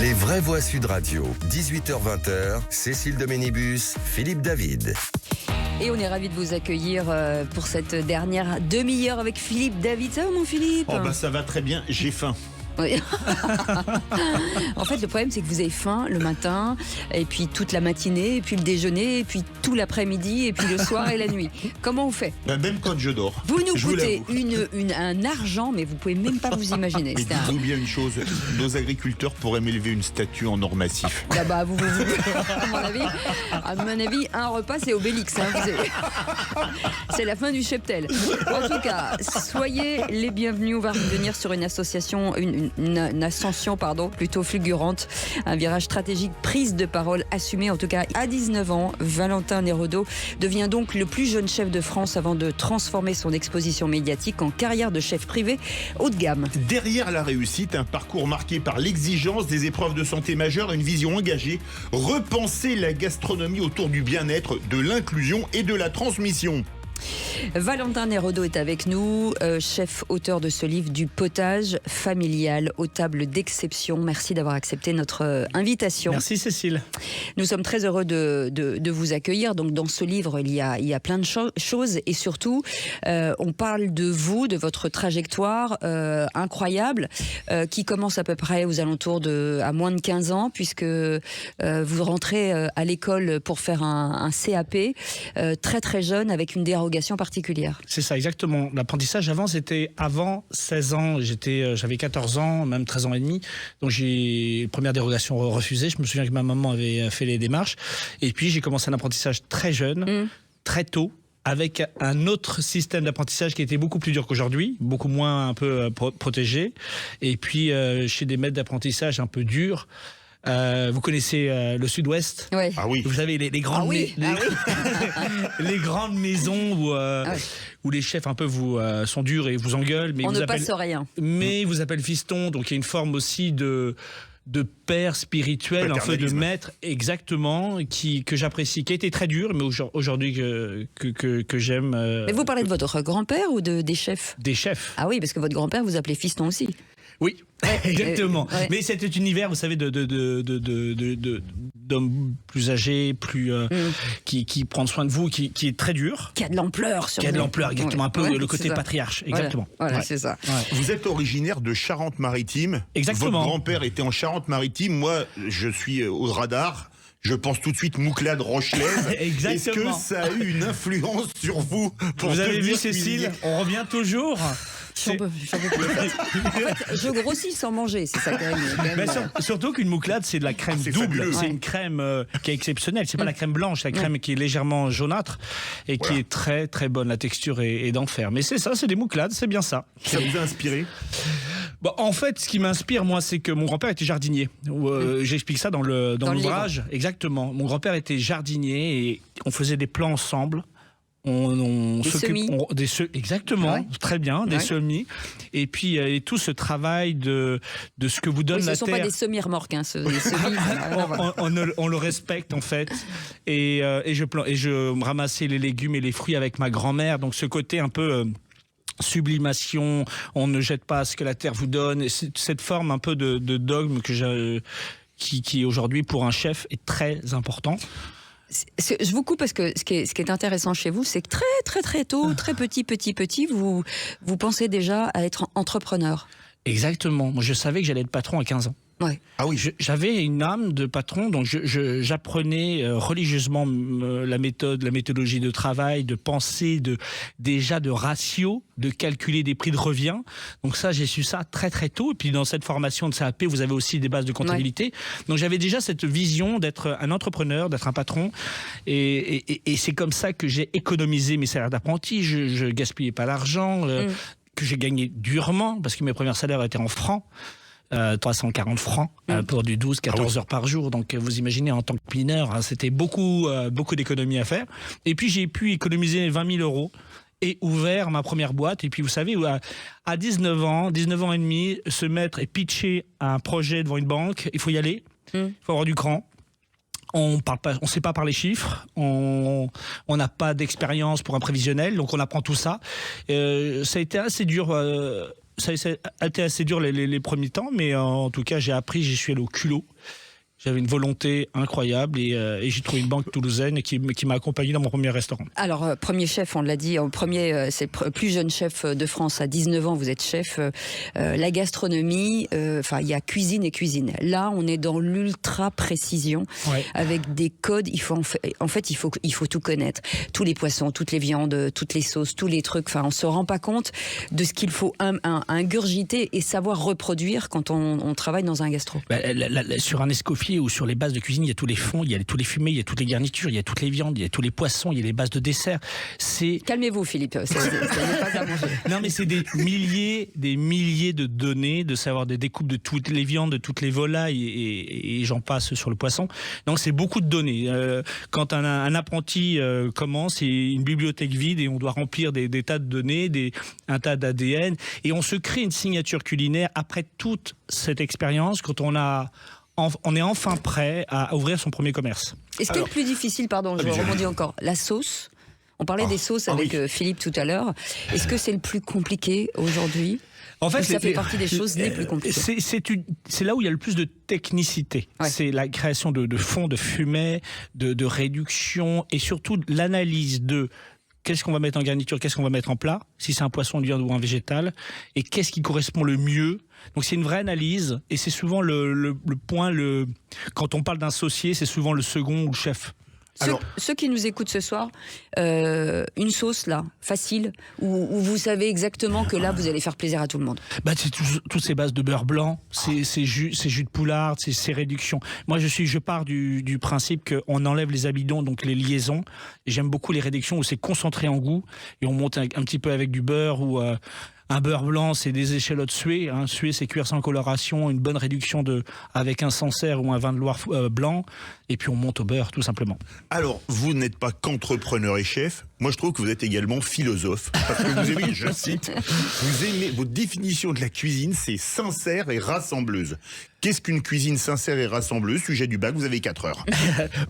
Les vraies voix Sud Radio, 18h-20h, Cécile Doménibus, Philippe David. Et on est ravis de vous accueillir pour cette dernière demi-heure avec Philippe David. Ça va mon Philippe ? Oh bah ça va très bien, j'ai faim. Oui. En fait, le problème, c'est que vous avez faim le matin, et puis toute la matinée, et puis le déjeuner, et puis tout l'après-midi, et puis le soir et la nuit. Comment on fait ? Bah même quand je dors. Vous nous coûtez un argon, mais vous pouvez même pas vous imaginer. Mais dites-vous bien une chose, nos agriculteurs pourraient m'élever une statue en or massif. Ah bah, à mon avis, un repas, c'est Obélix. Hein, c'est la fin du cheptel. En tout cas, soyez les bienvenus. On va revenir sur une association, une ascension plutôt fulgurante, un virage stratégique, prise de parole assumée. En tout cas, à 19 ans, Valentin Nérodo devient donc le plus jeune chef de France avant de transformer son exposition médiatique en carrière de chef privé haut de gamme. Derrière la réussite, un parcours marqué par l'exigence des épreuves de santé majeures et une vision engagée, repenser la gastronomie autour du bien-être, de l'inclusion et de la transmission. Valentin Nérodo est avec nous, chef auteur de ce livre du potage familial aux tables d'exception. Merci d'avoir accepté notre invitation. Merci Cécile. Nous sommes très heureux de vous accueillir. Donc dans ce livre, il y a plein de choses et surtout, on parle de vous, de votre trajectoire incroyable qui commence à peu près aux alentours à moins de 15 ans puisque vous rentrez à l'école pour faire un CAP très très jeune avec une dérogation particulière. C'est ça, exactement. L'apprentissage avant, c'était avant 16 ans. J'avais 14 ans, même 13 ans et demi. Donc j'ai première dérogation refusée. Je me souviens que ma maman avait fait les démarches. Et puis j'ai commencé un apprentissage très jeune, très tôt, avec un autre système d'apprentissage qui était beaucoup plus dur qu'aujourd'hui, beaucoup moins un peu protégé. Et puis chez des maîtres d'apprentissage un peu durs. Vous connaissez le Sud-Ouest ? Ouais. Ah oui. Vous savez les grandes, les grandes maisons où les chefs un peu sont durs et vous engueulent, mais on vous ne passe rien. Mais vous appellent fiston, donc il y a une forme aussi de père spirituel, un peu de maître, exactement, que j'apprécie, qui a été très dur, mais aujourd'hui que j'aime. Mais vous parlez de votre grand-père ou des chefs ? Des chefs. Ah oui, parce que votre grand-père vous appelait fiston aussi. Oui, exactement. Ouais. Mais c'est un univers, vous savez, d'hommes plus âgés, qui prennent soin de vous, qui est très dur. Qui a de l'ampleur, surtout. Qui a de l'ampleur, exactement. Un peu le côté ça. patriarche, exactement. Voilà, c'est ça. Ouais. Vous êtes originaire de Charente-Maritime. Exactement. Votre grand-père était en Charente-Maritime. Moi, je suis au radar. Je pense tout de suite Mouclade Rochelaise. Exactement. Est-ce que ça a eu une influence sur vous pour Vous avez vu, devenir Cécile, cuisinière ? on revient toujours. J'en peux plus. En fait, je grossis sans manger, c'est ça quand même. Mais surtout qu'une mouclade, c'est de la crème c'est double. fabuleux. C'est une crème qui est exceptionnelle. C'est pas la crème blanche, la crème qui est légèrement jaunâtre et qui est très très bonne. La texture est d'enfer. Mais c'est ça, c'est des mouclades, c'est bien ça. Ça vous a inspiré ? Bon, en fait, ce qui m'inspire, moi, c'est que mon grand-père était jardinier. J'explique ça dans l'ouvrage. Exactement. Mon grand-père était jardinier et on faisait des plants ensemble. Des semis. Exactement, très bien, des semis. Et puis et tout ce travail de ce que vous donne la terre. Ce ne sont pas des semis-remorques, les semis. on le respecte en fait. Et je ramassais les légumes et les fruits avec ma grand-mère. Donc ce côté un peu sublimation, on ne jette pas ce que la terre vous donne. Cette forme un peu de dogme qui aujourd'hui pour un chef est très important. Je vous coupe parce que ce qui est intéressant chez vous, c'est que très très très tôt, très petit, vous pensez déjà à être entrepreneur. Exactement. Moi, je savais que j'allais être patron à 15 ans. Ouais. Ah oui. J'avais une âme de patron, donc j'apprenais religieusement la méthodologie de travail, de pensée, déjà de ratio, de calculer des prix de revient. Donc ça, j'ai su ça très très tôt. Et puis dans cette formation de CAP, vous avez aussi des bases de comptabilité. Ouais. Donc j'avais déjà cette vision d'être un entrepreneur, d'être un patron. Et c'est comme ça que j'ai économisé mes salaires d'apprenti. Je gaspillais pas l'argent, que j'ai gagné durement, parce que mes premiers salaires étaient en francs. 340 francs pour du 12-14 heures par jour. Donc vous imaginez, en tant que mineur, c'était beaucoup d'économies à faire. Et puis j'ai pu économiser 20 000 euros et ouvert ma première boîte. Et puis vous savez, à 19 ans et demi, se mettre et pitcher un projet devant une banque, il faut y aller, il faut avoir du cran. On sait pas parler chiffres, on n'a pas d'expérience pour un prévisionnel, donc on apprend tout ça. Ça a été assez dur ça a été assez dur les premiers temps, mais en tout cas, j'ai suis allé au culot. J'avais une volonté incroyable et j'ai trouvé une banque toulousaine qui m'a accompagné dans mon premier restaurant. Alors, premier chef, on l'a dit, c'est le plus jeune chef de France, à 19 ans, vous êtes chef. La gastronomie, il y a cuisine et cuisine. Là, on est dans l'ultra précision, avec des codes. Il faut tout connaître. Tous les poissons, toutes les viandes, toutes les sauces, tous les trucs. Enfin, on se rend pas compte de ce qu'il faut ingurgiter et savoir reproduire quand on travaille dans un gastro. Sur un escoffier ou sur les bases de cuisine, il y a tous les fonds, il y a tous les fumés, il y a toutes les garnitures, il y a toutes les viandes, il y a tous les poissons, il y a les bases de dessert. Calmez-vous, Philippe. Ça n'est pas à manger. Non, mais c'est des milliers de données, de savoir des découpes de toutes les viandes, de toutes les volailles et j'en passe sur le poisson. Donc c'est beaucoup de données. Quand un apprenti commence, c'est une bibliothèque vide et on doit remplir des tas de données, un tas d'ADN et on se crée une signature culinaire après toute cette expérience quand on est enfin prêt à ouvrir son premier commerce. Est-ce que le plus difficile, pardon, je rebondis encore, la sauce? On parlait des sauces avec Philippe tout à l'heure. Est-ce que c'est le plus compliqué aujourd'hui? En fait, ça fait partie des choses les plus compliquées. C'est là où il y a le plus de technicité. Ouais. C'est la création de fonds, de fumée, de réduction et surtout l'analyse de qu'est-ce qu'on va mettre en garniture, qu'est-ce qu'on va mettre en plat, si c'est un poisson, une viande ou un végétal, et qu'est-ce qui correspond le mieux. Donc c'est une vraie analyse, et c'est souvent le point, quand on parle d'un saucier, c'est souvent le second ou le chef. Ceux qui nous écoutent ce soir, une sauce là, facile, où vous savez exactement que là vous allez faire plaisir à tout le monde. C'est toutes ces bases de beurre blanc, ces jus de poularde, ces réductions. Moi je pars du principe qu'on enlève les amidons, donc les liaisons. Et j'aime beaucoup les réductions où c'est concentré en goût et on monte un petit peu avec du beurre ou un beurre blanc, c'est des échalotes suées. Suées, c'est cuire sans coloration, une bonne réduction avec un Sancerre ou un vin de Loire blanc. Et puis on monte au beurre, tout simplement. Alors, vous n'êtes pas qu'entrepreneur et chef. Moi, je trouve que vous êtes également philosophe. Parce que vous aimez, je cite, votre définition de la cuisine, c'est sincère et rassembleuse. Qu'est-ce qu'une cuisine sincère et rassembleuse? Sujet du bac, vous avez 4 heures.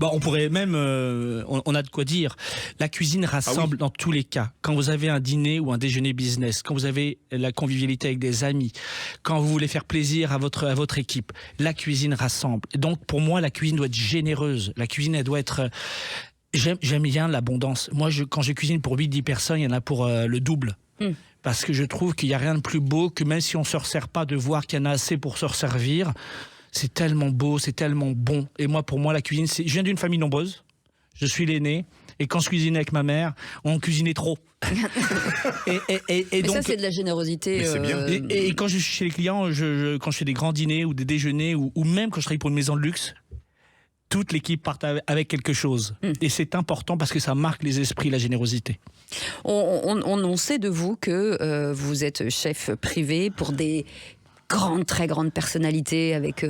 On pourrait même, on a de quoi dire. La cuisine rassemble dans tous les cas. Quand vous avez un dîner ou un déjeuner business, quand vous avez la convivialité avec des amis, quand vous voulez faire plaisir à votre équipe, la cuisine rassemble. Et donc, pour moi, la cuisine doit être généreuse. La cuisine, elle doit être... J'aime bien l'abondance. Moi, quand je cuisine pour 8-10 personnes, il y en a pour le double. Parce que je trouve qu'il n'y a rien de plus beau que même si on ne se resserre pas, de voir qu'il y en a assez pour se resservir. C'est tellement beau, c'est tellement bon. Et moi, pour moi, la cuisine, je viens d'une famille nombreuse. Je suis l'aîné. Et quand je cuisinais avec ma mère, on cuisinait trop. et donc, ça, c'est de la générosité. C'est bien. Et quand je suis chez les clients, quand je fais des grands dîners ou des déjeuners, ou même quand je travaille pour une maison de luxe, toute l'équipe part avec quelque chose. Et c'est important parce que ça marque les esprits, la générosité. On sait de vous que vous êtes chef privé pour des très grandes personnalités avec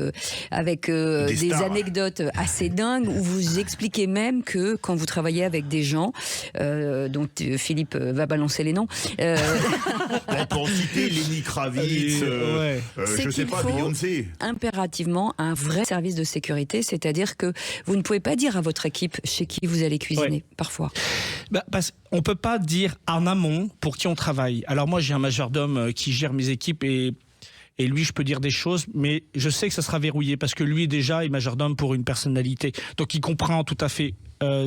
des anecdotes assez dingues où vous expliquez même que quand vous travaillez avec des gens, donc Philippe va balancer les noms. Pour citer Lenny Kravitz, je sais pas, Beyoncé. Impérativement un vrai service de sécurité, c'est-à-dire que vous ne pouvez pas dire à votre équipe chez qui vous allez cuisiner, parfois. Parce qu'on peut pas dire en amont pour qui on travaille. Alors moi j'ai un majordome qui gère mes équipes et lui, je peux dire des choses, mais je sais que ça sera verrouillé parce que lui, déjà, est majordome pour une personnalité. Donc, il comprend tout à fait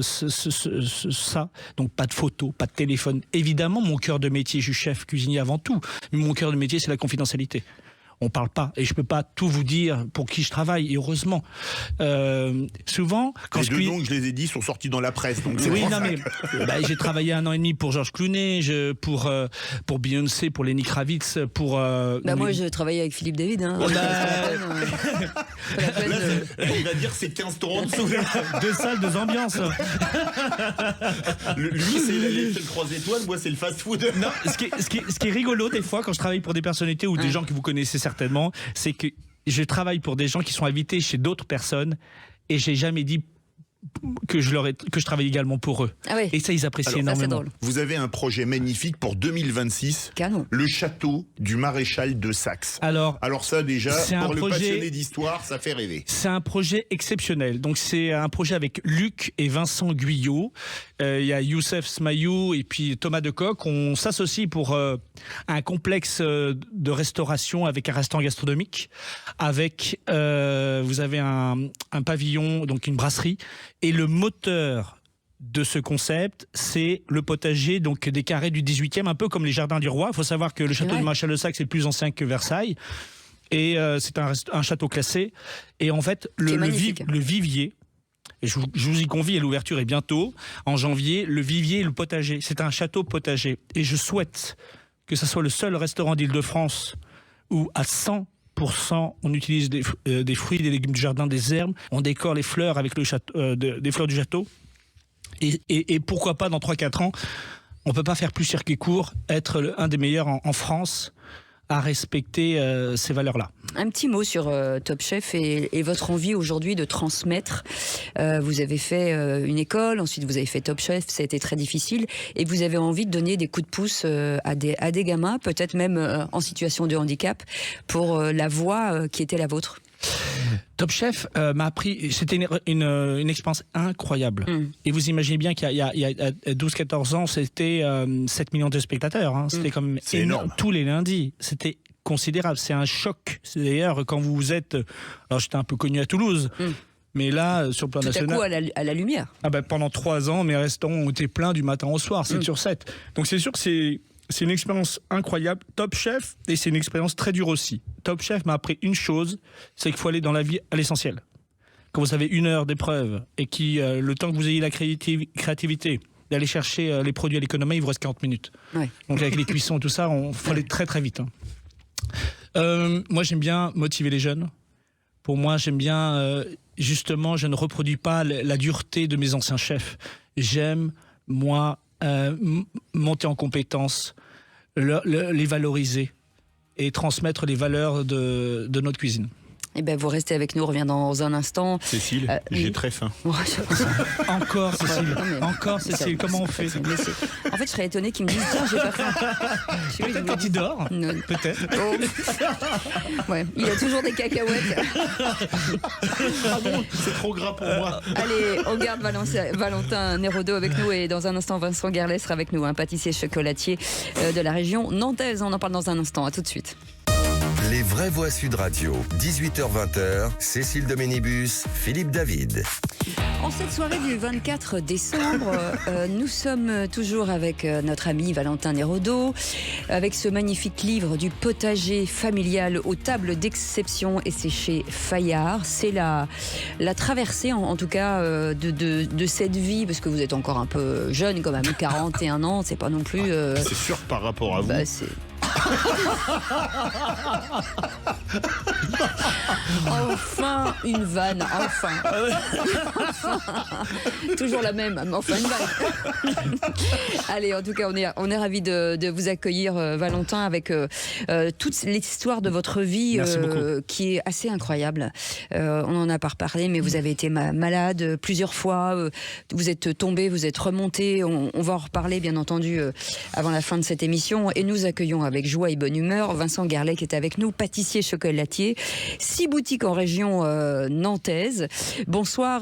ça. Donc, pas de photos, pas de téléphone. Évidemment, mon cœur de métier, je suis chef cuisinier avant tout, mais mon cœur de métier, c'est la confidentialité. On parle pas et je peux pas tout vous dire pour qui je travaille, et heureusement. Souvent, quand les deux noms que je les ai dit sont sortis dans la presse. Donc j'ai travaillé 1 an et demi pour George Clooney, pour Beyoncé, pour Lenny Kravitz, moi, je travaillais avec Philippe David. Il va dire que c'est 15 tours en dessous. 2 salles, 2 ambiances. Lui, c'est le 3 étoiles, moi, c'est le fast-food. Non, ce qui est rigolo des fois quand je travaille pour des personnalités ou des gens que vous connaissez certainement, c'est que je travaille pour des gens qui sont invités chez d'autres personnes et j'ai jamais dit que je travaille également pour eux. Ah oui. Et ça, ils apprécient Ça, c'est énormément. drôle. Vous avez un projet magnifique pour 2026. Canon. Le château du maréchal de Saxe. Alors ça déjà, c'est pour un le projet- passionné d'histoire, ça fait rêver. c'est un projet exceptionnel. Donc c'est un projet avec Luc et Vincent Guyot. Il y a Youssef Smaïou et puis Thomas Decoq. On s'associe pour un complexe de restauration avec un restaurant gastronomique. Avec vous avez un pavillon, donc une brasserie. Et le moteur de ce concept, c'est le potager donc des carrés du 18e, un peu comme les jardins du roi. Il faut savoir que le château vrai. du Maréchal de Saxe est plus ancien que Versailles. Et c'est un château classé. Et en fait, Qui est magnifique. le vivier, et je vous y convie, et l'ouverture est bientôt, en janvier, le vivier et le potager. C'est un château potager. Et je souhaite que ce soit le seul restaurant d'Île-de-France où à 100%, on utilise des fruits, des légumes du jardin, des herbes. On décore les fleurs avec des fleurs du château. Et pourquoi pas, dans 3-4 ans, on ne peut pas faire plus circuit court, être un des meilleurs en France à respecter ces valeurs-là. Un petit mot sur Top Chef et votre envie aujourd'hui de transmettre. Vous avez fait une école, ensuite vous avez fait Top Chef, ça a été très difficile, et vous avez envie de donner des coups de pouce à des gamins, peut-être même en situation de handicap, pour la voie qui était la vôtre. Top Chef m'a appris, c'était une expérience incroyable. Et vous imaginez bien qu'il y a 12-14 ans, c'était 7 millions de spectateurs. Hein. C'était comme C'est énorme. tous les lundis. C'était considérable. C'est un choc. C'est d'ailleurs quand vous êtes... Alors j'étais un peu connu à Toulouse. Mais là, sur le plan Tout à national... coup à la lumière. pendant 3 ans, mes restaurants ont été pleins du matin au soir, 7 sur 7. Donc c'est sûr que c'est une expérience incroyable. Top Chef, et c'est une expérience très dure aussi. Top Chef m'a appris une chose, c'est qu'il faut aller dans la vie à l'essentiel. Quand vous avez 1 heure d'épreuve et le temps que vous ayez la créativité d'aller chercher les produits à l'économie, il vous reste 40 minutes. Ouais. Donc avec les cuissons, tout ça, il faut aller très très vite. Moi, j'aime bien motiver les jeunes. Pour moi, j'aime bien, justement, je ne reproduis pas la dureté de mes anciens chefs. J'aime, moi, monter en compétences, les valoriser et transmettre les valeurs de notre cuisine. Eh ben, vous restez avec nous, on revient dans un instant. Cécile, oui. j'ai très faim. Encore, Cécile. non, mais- Encore, Cécile. Comment on fait En fait, je serais étonnée qu'ils me disent tiens, j'ai pas faim. Je sais pas, Peut-être quand il dort. Non. Peut-être. Ouais, il a toujours des cacahuètes. C'est trop gras pour moi. Allez, on garde Valentin Nérodo avec nous et dans un instant, Vincent Gerlet sera avec nous, un pâtissier chocolatier de la région nantaise. On en parle dans un instant. À tout de suite. Les vraies voix Sud Radio, 18h-20h, Cécile Doménibus, Philippe David. En cette soirée du 24 décembre, nous sommes toujours avec notre ami Valentin Nérodo, avec ce magnifique livre du potager familial aux tables d'exception, et c'est chez Fayard. C'est la traversée, en tout cas, de cette vie, parce que vous êtes encore un peu jeune quand même, 41 ans, c'est pas non plus... C'est sûr par rapport à vous. c'est... Enfin une vanne, enfin. Toujours la même, mais enfin une vanne. Allez, en tout cas, on est ravis de vous accueillir, Valentin, avec toute l'histoire de votre vie qui est assez incroyable. On en a pas reparlé, mais vous avez été malade plusieurs fois. Vous êtes tombé, vous êtes remonté. On va en reparler, bien entendu, avant la fin de cette émission. Et nous accueillons avec joie et bonne humeur Vincent Gerlet qui est avec nous, pâtissier chocolatier, 6 boutiques en région nantaise. Bonsoir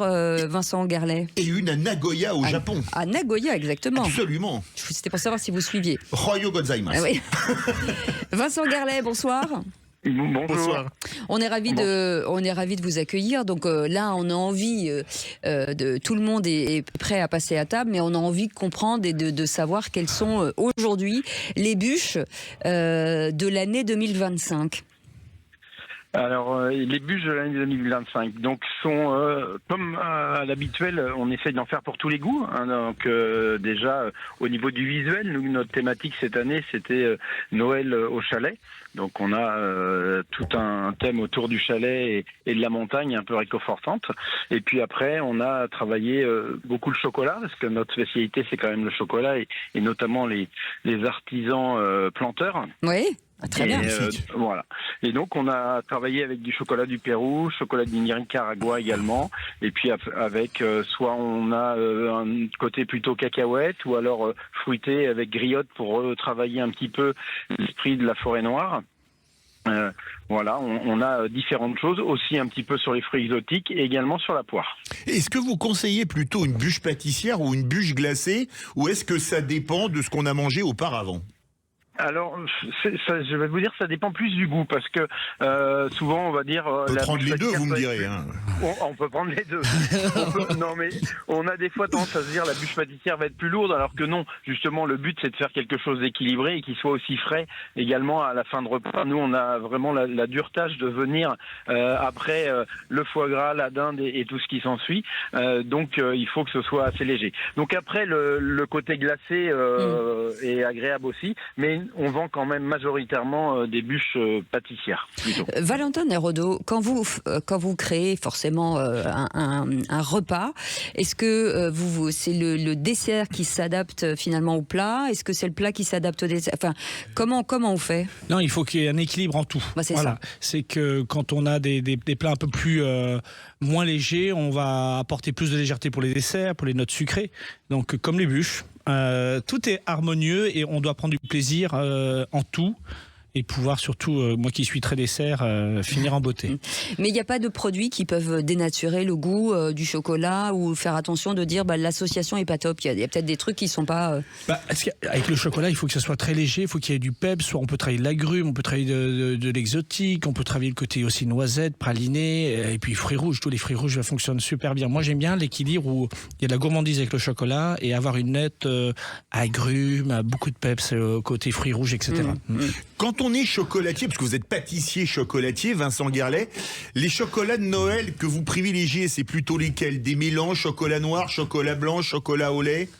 Vincent Gerlet. Et une à Nagoya au Japon. À Nagoya, exactement. Absolument. C'était pour savoir si vous suiviez. Royo gozaimasu. Ah oui. Vincent Gerlet, bonsoir. Bonsoir. On est ravis de vous accueillir. Donc là, on a envie tout le monde est prêt à passer à table, mais on a envie de comprendre et de savoir quelles sont aujourd'hui les bûches de l'année 2025. Alors, les bûches de l'année 2025, donc sont comme à l'habituel, on essaye d'en faire pour tous les goûts. Hein, donc déjà au niveau du visuel, nous notre thématique cette année c'était Noël au chalet. Donc on a tout un thème autour du chalet et de la montagne un peu réconfortante. Et puis après on a travaillé beaucoup le chocolat parce que notre spécialité c'est quand même le chocolat et notamment les artisans planteurs. Oui. Très bien. Voilà. Et donc on a travaillé avec du chocolat du Pérou, chocolat du Nicaragua également, et puis avec soit on a un côté plutôt cacahuète ou alors fruité avec griotte pour travailler un petit peu l'esprit de la forêt noire. Voilà, on a différentes choses, aussi un petit peu sur les fruits exotiques et également sur la poire. Est-ce que vous conseillez plutôt une bûche pâtissière ou une bûche glacée, ou est-ce que ça dépend de ce qu'on a mangé auparavant ? Alors, je vais vous dire, ça dépend plus du goût, parce que souvent, on va dire... On peut prendre les deux, vous me direz. Hein. On peut prendre les deux. Non, mais on a des fois tendance à se dire la bûche pâtissière va être plus lourde, alors que non. Justement, le but, c'est de faire quelque chose d'équilibré et qui soit aussi frais également à la fin de repas. Nous, on a vraiment la dure tâche de venir après le foie gras, la dinde et tout ce qui s'ensuit. Donc, il faut que ce soit assez léger. Donc après, le côté glacé est agréable aussi, mais on vend quand même majoritairement des bûches pâtissières. Plutôt. Valentin Nérodo, quand vous créez forcément un repas, est-ce que c'est le dessert qui s'adapte finalement au plat ? Est-ce que c'est le plat qui s'adapte au dessert ? Enfin, comment on fait ? Non, il faut qu'il y ait un équilibre en tout. C'est voilà. ça. C'est que quand on a des plats un peu plus moins légers, on va apporter plus de légèreté pour les desserts, pour les notes sucrées. Donc comme les bûches. Tout est harmonieux et on doit prendre du plaisir en tout et pouvoir surtout, moi qui suis très dessert, finir en beauté. Mais il n'y a pas de produits qui peuvent dénaturer le goût du chocolat ou faire attention de dire l'association n'est pas top. Il y a peut-être des trucs qui ne sont pas... Avec le chocolat, il faut que ce soit très léger, il faut qu'il y ait du peps, soit on peut travailler de l'agrume, on peut travailler de l'exotique, on peut travailler le côté aussi noisette, praliné, et puis fruits rouges. Tous les fruits rouges fonctionnent super bien. Moi j'aime bien l'équilibre où il y a de la gourmandise avec le chocolat et avoir une nette agrume, beaucoup de peps côté fruits rouges, etc. Quand on est chocolatier, parce que vous êtes pâtissier chocolatier, Vincent Guerlet, les chocolats de Noël que vous privilégiez, c'est plutôt lesquels ? Des mélanges, chocolat noir, chocolat blanc, chocolat au lait ?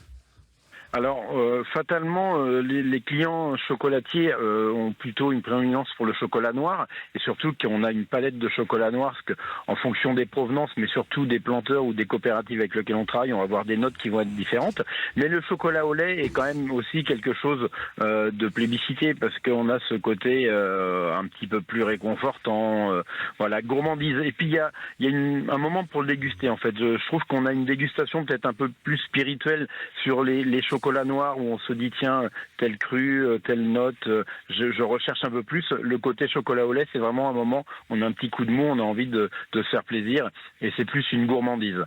Alors, fatalement, les clients chocolatiers ont plutôt une prédominance pour le chocolat noir, et surtout qu'on a une palette de chocolat noir, parce que en fonction des provenances, mais surtout des planteurs ou des coopératives avec lesquelles on travaille, on va avoir des notes qui vont être différentes. Mais le chocolat au lait est quand même aussi quelque chose de plébiscité, parce qu'on a ce côté un petit peu plus réconfortant, gourmandise. Et puis il y a un moment pour le déguster, en fait. Je trouve qu'on a une dégustation peut-être un peu plus spirituelle sur les chocolats noir où on se dit tiens telle crue, telle note, je recherche un peu plus. Le côté chocolat au lait, c'est vraiment un moment on a un petit coup de mou, on a envie de se faire plaisir et c'est plus une gourmandise.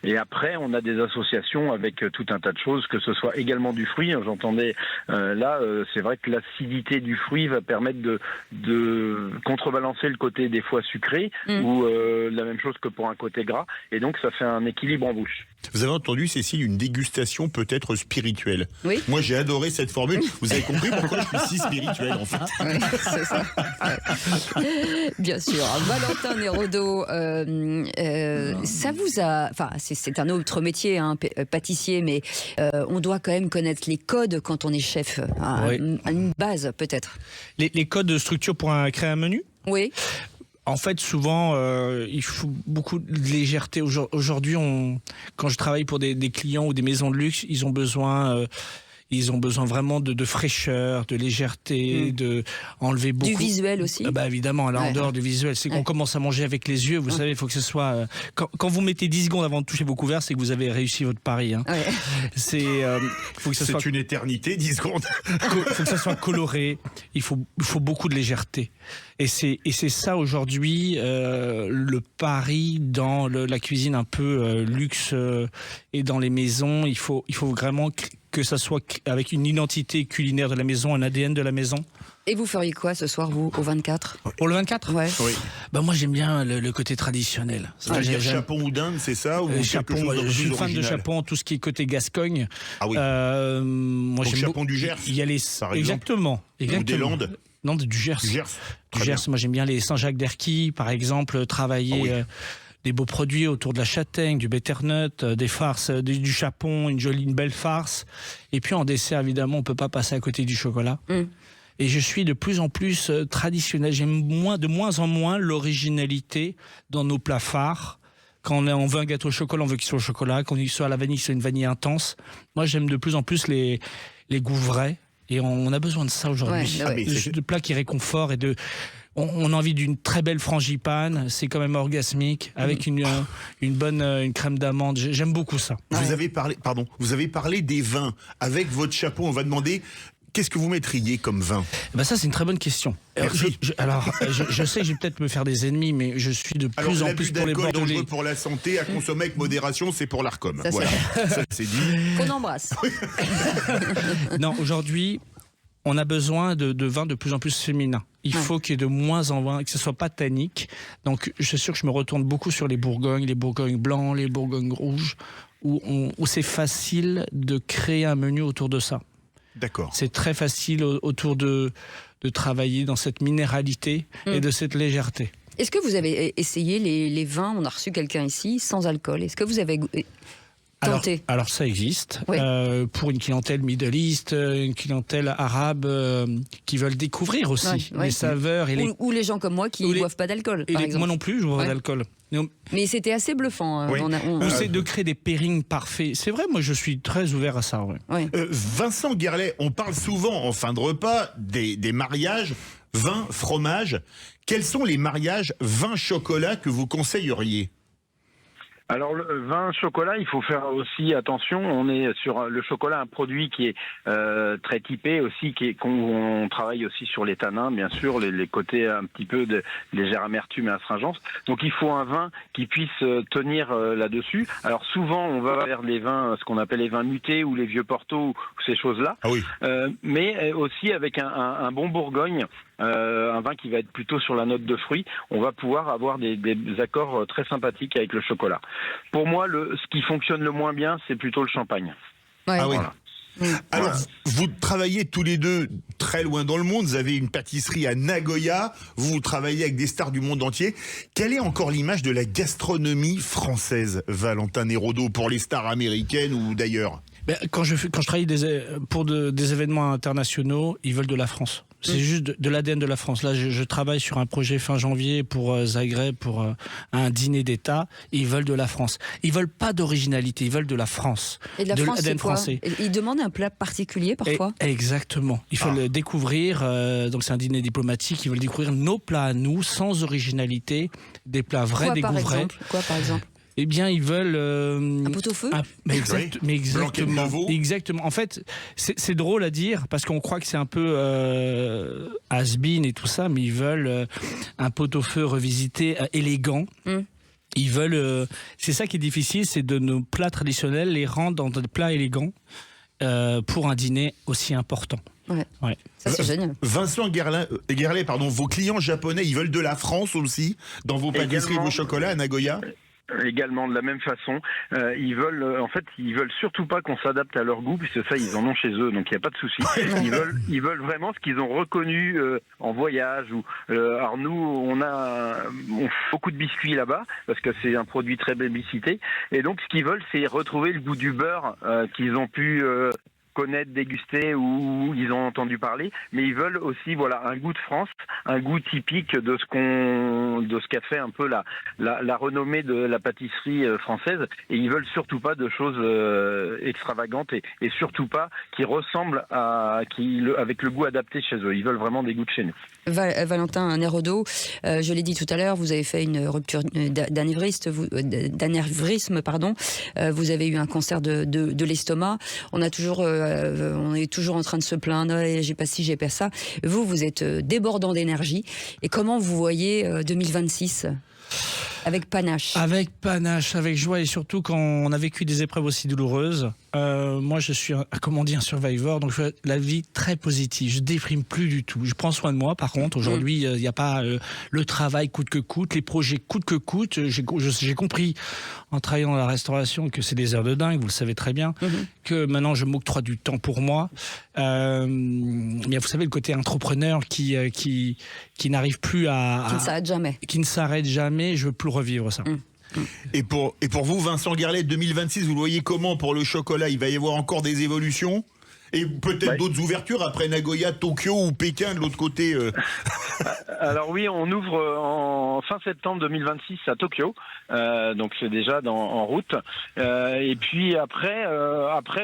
Et après on a des associations avec tout un tas de choses, que ce soit également du fruit. J'entendais c'est vrai que l'acidité du fruit va permettre de contrebalancer le côté des fois sucré ou la même chose que pour un côté gras, et donc ça fait un équilibre en bouche. Vous avez entendu, Cécile, une dégustation peut-être spirituelle. Oui. Moi, j'ai adoré cette formule. Vous avez compris pourquoi je suis si spirituel, en fait. Oui, c'est ça. Ouais. Bien sûr. Valentin Nérodo, ça vous a... Enfin, c'est un autre métier, pâtissier, mais on doit quand même connaître les codes quand on est chef. Une base, peut-être. Les codes de structure pour créer un menu ? Oui. En fait, souvent, il faut beaucoup de légèreté. Aujourd'hui, quand je travaille pour des clients ou des maisons de luxe, ils ont besoin vraiment de fraîcheur, de légèreté, de enlever beaucoup. Du visuel aussi. Évidemment, là, en dehors du visuel, c'est qu'on commence à manger avec les yeux. Vous savez, il faut que ce soit. Quand vous mettez 10 secondes avant de toucher vos couverts, c'est que vous avez réussi votre pari. C'est une éternité, 10 secondes. Il faut que ça soit coloré. Il faut beaucoup de légèreté. Et c'est ça aujourd'hui le pari dans la cuisine un peu luxe et dans les maisons. Il faut vraiment que ça soit avec une identité culinaire de la maison, un ADN de la maison. Et vous feriez quoi ce soir, vous, au 24 ? Pour le 24 ? Ouais. Oui. Moi, j'aime bien le côté traditionnel. C'est-à-dire chapon ou dinde, c'est ça, ou chapon, je suis fan de chapon, tout ce qui est côté Gascogne. Ah oui. Moi, donc chapon du Gers, il y a par exemple. Exactement. Ou des Landes. Non, du Gers. Du Gers. Du Gers. Moi, j'aime bien les Saint-Jacques-d'Erquy, par exemple, travailler des beaux produits autour de la châtaigne, du butternut, des farces, du chapon, une belle farce. Et puis en dessert, évidemment, on peut pas passer à côté du chocolat. Et je suis de plus en plus traditionnel. J'aime de moins en moins l'originalité dans nos plats phares. Quand on veut un gâteau au chocolat, on veut qu'il soit au chocolat. Quand il soit à la vanille, c'est une vanille intense. Moi, j'aime de plus en plus les goûts vrais. Et on a besoin de ça aujourd'hui. Ouais, De plats qui réconfortent et on a envie d'une très belle frangipane, c'est quand même orgasmique, avec une bonne une crème d'amande. J'aime beaucoup ça. Vous avez parlé des vins. Avec votre chapeau, on va demander qu'est-ce que vous mettriez comme vin? Ça, c'est une très bonne question. Merci. Je sais que je vais peut-être me faire des ennemis, mais je suis de plus en plus pour les Bordelais. Bordelais. Dangereux pour la santé, à consommer avec modération, c'est pour l'ARCOM. Voilà, ça c'est dit. Qu'on embrasse. Non, aujourd'hui, on a besoin de vins de plus en plus féminins. Il faut qu'il y ait de moins en moins, que ce soit pas tannique. Donc, je suis sûr que je me retourne beaucoup sur les Bourgognes blancs, les Bourgognes rouges, où c'est facile de créer un menu autour de ça. D'accord. C'est très facile autour de travailler dans cette minéralité et de cette légèreté. Est-ce que vous avez essayé les vins? On a reçu quelqu'un ici sans alcool. Est-ce que vous avez tenté? Alors ça existe. Oui. Pour une clientèle Middle East, une clientèle arabe qui veulent découvrir aussi les saveurs. Ou les gens comme moi qui ne boivent pas d'alcool, par exemple. Moi non plus, je bois pas d'alcool. Mais c'était assez bluffant. Oui. On essaie de créer des pairings parfaits. C'est vrai, moi je suis très ouvert à ça. Ouais. Vincent Guerlet, on parle souvent en fin de repas des mariages vin, fromage. Quels sont les mariages vin-chocolat que vous conseilleriez? Alors le vin chocolat, il faut faire aussi attention. On est sur le chocolat, un produit qui est très typé aussi, qu'on travaille aussi sur les tanins, bien sûr, les côtés un petit peu de légère amertume et astringence. Donc il faut un vin qui puisse tenir là-dessus. Alors souvent on va vers les vins, ce qu'on appelle les vins mutés ou les vieux Porto ou ces choses-là. Ah oui. Mais aussi avec un bon Bourgogne. Un vin qui va être plutôt sur la note de fruits, on va pouvoir avoir des accords très sympathiques avec le chocolat. Pour moi, ce qui fonctionne le moins bien, c'est plutôt le champagne. Ouais. Ah oui. Voilà. Alors, vous travaillez tous les deux très loin dans le monde. Vous avez une pâtisserie à Nagoya. Vous travaillez avec des stars du monde entier. Quelle est encore l'image de la gastronomie française, Valentin Nérodo, pour les stars américaines ou d'ailleurs? Quand je travaille pour des événements internationaux, ils veulent de la France. C'est juste de l'ADN de la France. Là, je travaille sur un projet fin janvier pour Zagreb, pour un dîner d'État. Ils veulent de la France. Ils veulent pas d'originalité, ils veulent de la France. Et de la France, c'est l'ADN quoi? français. Ils demandent un plat particulier parfois? Exactement. Il faut le découvrir. Donc c'est un dîner diplomatique. Ils veulent découvrir nos plats à nous, sans originalité, des plats vrais, des goûts vrais. Quoi par exemple? Eh bien, ils veulent un pot-au-feu. Exactement. En fait, c'est drôle à dire parce qu'on croit que c'est un peu has-been et tout ça, mais ils veulent un pot-au-feu revisité, élégant. Ils veulent. C'est ça qui est difficile, c'est de nos plats traditionnels les rendre dans des plats élégants pour un dîner aussi important. Ouais. Ça c'est génial. Vincent Guerlet, vos clients japonais, ils veulent de la France aussi dans vos pâtisseries, vos chocolats à Nagoya? Également de la même façon, ils veulent surtout pas qu'on s'adapte à leur goût, puisque ça ils en ont chez eux, donc il n'y a pas de souci. Ils veulent vraiment ce qu'ils ont reconnu en voyage. Alors nous, on fait beaucoup de biscuits là-bas parce que c'est un produit très plébiscité, et donc ce qu'ils veulent, c'est retrouver le goût du beurre qu'ils ont pu connaître, déguster ou ils ont entendu parler, mais ils veulent aussi un goût de France, un goût typique de ce qu'a fait un peu la renommée de la pâtisserie française, et ils veulent surtout pas de choses extravagantes et surtout pas qui ressemblent avec le goût adapté chez eux. Ils veulent vraiment des goûts de chez nous. Valentin Nérodo, je l'ai dit tout à l'heure, vous avez fait une rupture d'anévrisme, vous avez eu un cancer de l'estomac. On est toujours en train de se plaindre, j'ai pas ci, j'ai pas ça. Vous êtes débordant d'énergie. Et comment vous voyez 2026 ? Avec panache. Avec panache, avec joie, et surtout quand on a vécu des épreuves aussi douloureuses. Moi, je suis, un survivor, donc je fais la vie très positive. Je déprime plus du tout. Je prends soin de moi. Par contre, aujourd'hui, il n'y a pas le travail coûte que coûte, les projets coûte que coûte. J'ai compris en travaillant dans la restauration que c'est des heures de dingue, vous le savez très bien, que maintenant je m'octroie du temps pour moi. Mais vous savez, le côté entrepreneur qui n'arrive plus qui ne s'arrête jamais. Qui ne s'arrête jamais, je veux plus revivre ça. Et pour vous, Vincent Guerlet, 2026, vous le voyez comment pour le chocolat? Il va y avoir encore des évolutions? Et peut-être d'autres ouvertures après Nagoya, Tokyo ou Pékin de l'autre côté Alors oui, on ouvre en fin septembre 2026 à Tokyo, donc c'est déjà en route. Et puis après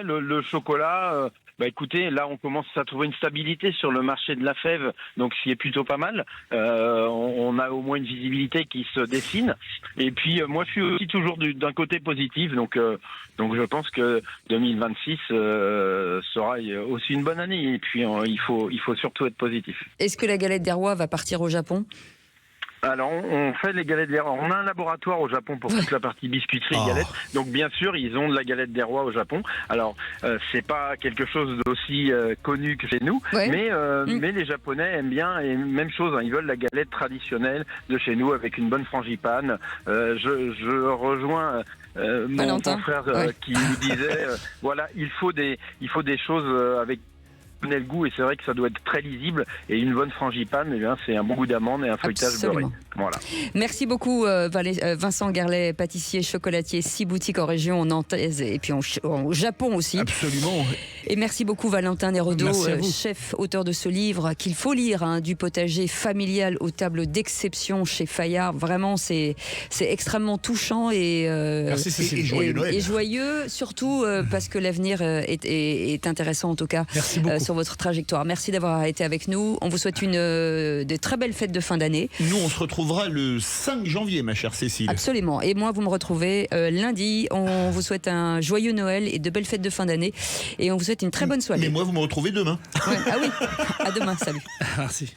le chocolat, Bah écoutez, là on commence à trouver une stabilité sur le marché de la fève, donc ce qui est plutôt pas mal. On a au moins une visibilité qui se dessine. Et puis moi je suis aussi toujours d'un côté positif, donc je pense que 2026 sera aussi une bonne année. Et puis il faut surtout être positif. Est-ce que la galette des rois va partir au Japon ? Alors, on fait les galettes des rois. On a un laboratoire au Japon pour toute la partie biscuiterie et galettes. Donc, bien sûr, ils ont de la galette des rois au Japon. Alors, c'est pas quelque chose d'aussi connu que chez nous, mais les Japonais aiment bien, et même chose, hein, ils veulent la galette traditionnelle de chez nous avec une bonne frangipane. Je rejoins mon frère qui nous disait, voilà, il faut des choses avec le goût, et c'est vrai que ça doit être très lisible, et une bonne frangipane, eh bien, c'est un bon goût d'amande et un feuilletage beurré. Voilà. Merci beaucoup Vincent Garlet, pâtissier, chocolatier, 6 boutiques en région nantaise et puis au Japon aussi. Absolument. Et merci beaucoup Valentin Nérodo, chef, auteur de ce livre qu'il faut lire, hein, du potager familial aux tables d'exception chez Fayard. Vraiment, c'est extrêmement touchant et joyeux Noël. Et joyeux, surtout parce que l'avenir est intéressant en tout cas. Merci beaucoup. Sur votre trajectoire. Merci d'avoir été avec nous. On vous souhaite de très belles fêtes de fin d'année. Nous, on se retrouvera le 5 janvier, ma chère Cécile. Absolument. Et moi, vous me retrouvez lundi. On vous souhaite un joyeux Noël et de belles fêtes de fin d'année. Et on vous souhaite une très bonne soirée. Mais moi, vous me retrouvez demain. Ouais. Ah oui. À demain. Salut. Merci.